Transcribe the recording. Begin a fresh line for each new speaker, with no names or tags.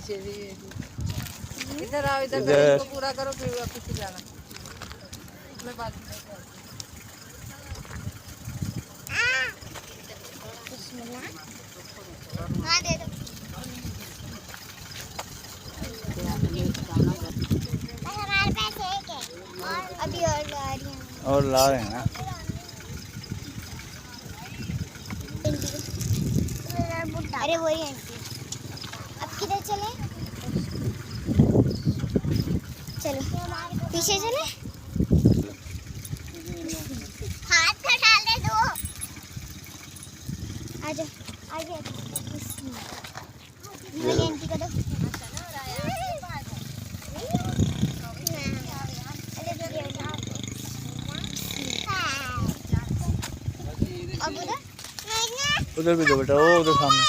नीचे भी इधर आओ, इधर करो, इसको पूरा करो फिर वापस जाना। मैं बात
हाँ दे दो। हमारे पास एक है और अभी और ला रही हैं।
और ला रहे हैं ना।
अरे वही आंटी। अब किधर चले? चलो पीछे चले। हाथ का डाल दे दो। आजा आगे वही आंटी को दो। अब उधर
उधर भी दो बेटा, वो उधर सामने।